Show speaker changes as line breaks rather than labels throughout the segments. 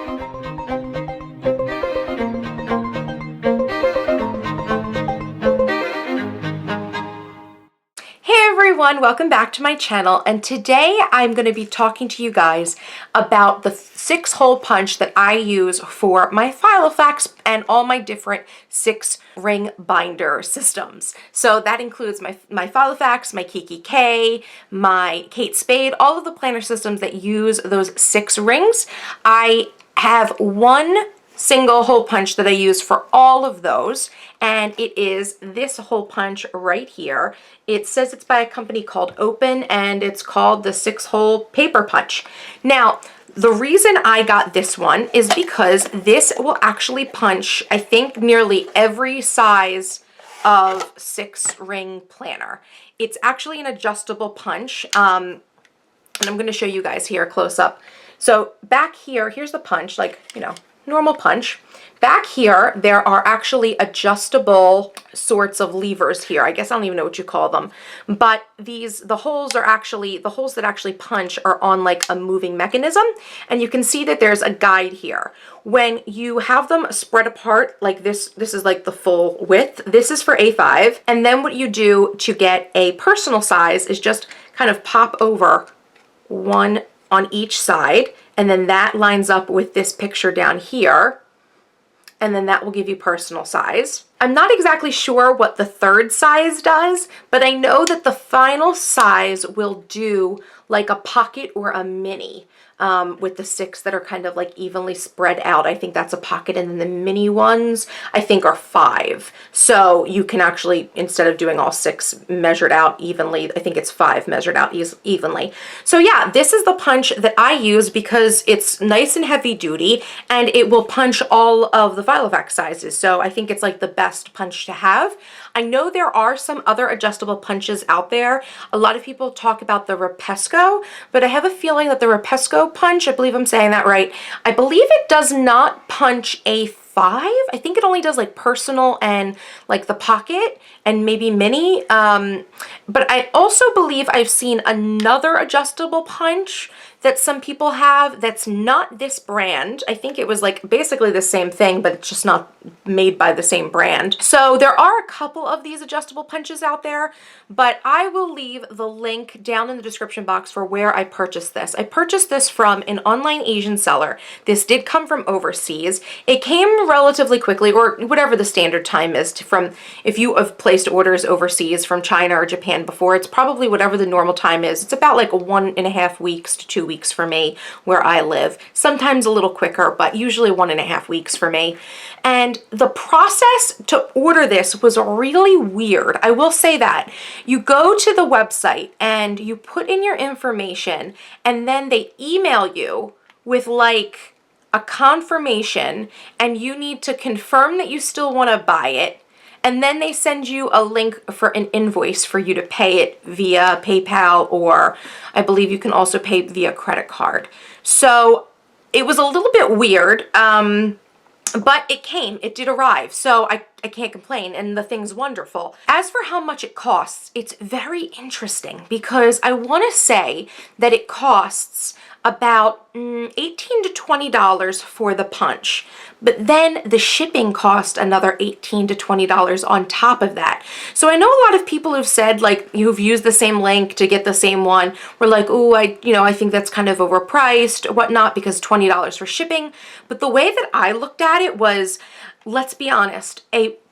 Hey everyone, welcome back to my channel, and today I'm going to be talking to you guys about the 6-hole punch that I use for my Filofax and all my different 6-ring binder systems. So that includes my Filofax, my Kiki K, my Kate Spade, all of the planner systems that use those 6 rings. I have one single hole punch that I use for all of those, and it is this hole punch right here. It says it's by a company called Open, and it's called the 6-hole paper punch. Now, the reason I got this one is because this will actually punch, I think, nearly every size of 6-ring planner. It's actually an adjustable punch, and I'm going to show you guys here close up. So back here, here's the punch, like, you know, normal punch. Back here, there are actually adjustable sorts of levers here. I guess I don't even know what you call them. But the holes that actually punch are on like a moving mechanism. And you can see that there's a guide here. When you have them spread apart like this is like the full width. This is for A5. And then what you do to get a personal size is just kind of pop over one on each side, and then that lines up with this picture down here, and then that will give you personal size. I'm not exactly sure what the third size does, but I know that the final size will do like a pocket or a mini. With the 6 that are kind of like evenly spread out. I think that's a pocket, and then the mini ones I think are 5. So you can actually, instead of doing all 6 measured out evenly, I think it's 5 measured out evenly. So yeah, this is the punch that I use because it's nice and heavy duty, and it will punch all of the Filofax sizes. So I think it's like the best punch to have. I know there are some other adjustable punches out there. A lot of people talk about the Rapesco, but I have a feeling that the Rapesco punch, I believe I'm saying that right, I believe it does not punch A5. I think it only does like personal and like the pocket and maybe mini. But I also believe I've seen another adjustable punch that some people have that's not this brand. I think it was like basically the same thing, but it's just not made by the same brand. So there are a couple of these adjustable punches out there, but I will leave the link down in the description box for where I purchased this. I purchased this from an online Asian seller. This did come from overseas. It came relatively quickly, or whatever the standard time is from, if you have placed orders overseas from China or Japan before, it's probably whatever the normal time is. It's about like 1.5 weeks to 2 weeks for me where I live. Sometimes a little quicker, but usually 1.5 weeks for me. And the process to order this was really weird. I will say that. You go to the website and you put in your information, and then they email you with like a confirmation, and you need to confirm that you still want to buy it. And then they send you a link for an invoice for you to pay it via PayPal, or I believe you can also pay via credit card. So it was a little bit weird, but it did arrive. So I can't complain, and the thing's wonderful. As for how much it costs, it's very interesting because I want to say that it costs about $18 to $20 for the punch, but then the shipping cost another $18 to $20 on top of that. So I know a lot of people who've said, like, who've used the same link to get the same one, were like, oh, I think that's kind of overpriced or whatnot because $20 for shipping. But the way that I looked at it was, let's be honest,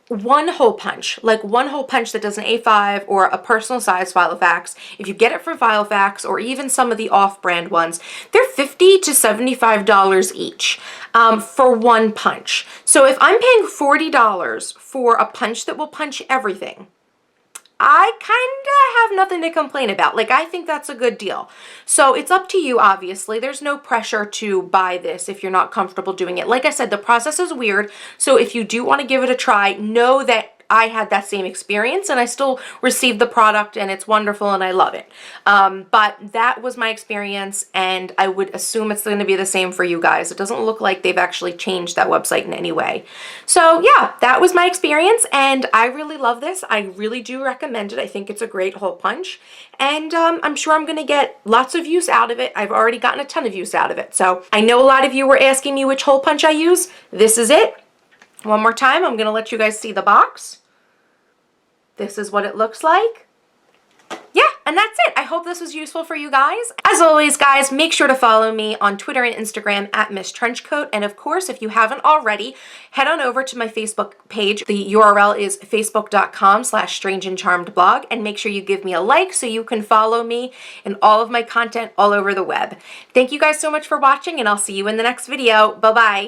one hole punch that does an A5 or a personal size Filofax, if you get it from Filofax or even some of the off-brand ones, they're $50 to $75 each for one punch. So if I'm paying $40 for a punch that will punch everything, I kind of have nothing to complain about. Like, I think that's a good deal. So it's up to you, obviously. There's no pressure to buy this if you're not comfortable doing it. Like I said, the process is weird. So if you do want to give it a try, know that I had that same experience and I still received the product and it's wonderful and I love it. But that was my experience, and I would assume it's going to be the same for you guys. It doesn't look like they've actually changed that website in any way. So yeah, that was my experience and I really love this. I really do recommend it. I think it's a great hole punch, and I'm sure I'm going to get lots of use out of it. I've already gotten a ton of use out of it. So I know a lot of you were asking me which hole punch I use. This is it. One more time, I'm going to let you guys see the box. This is what it looks like. Yeah, and that's it. I hope this was useful for you guys. As always, guys, make sure to follow me on Twitter and Instagram at Miss Trenchcoat. And of course, if you haven't already, head on over to my Facebook page. The URL is facebook.com/strangeandcharmedblog, and make sure you give me a like so you can follow me and all of my content all over the web. Thank you guys so much for watching, and I'll see you in the next video. Bye-bye.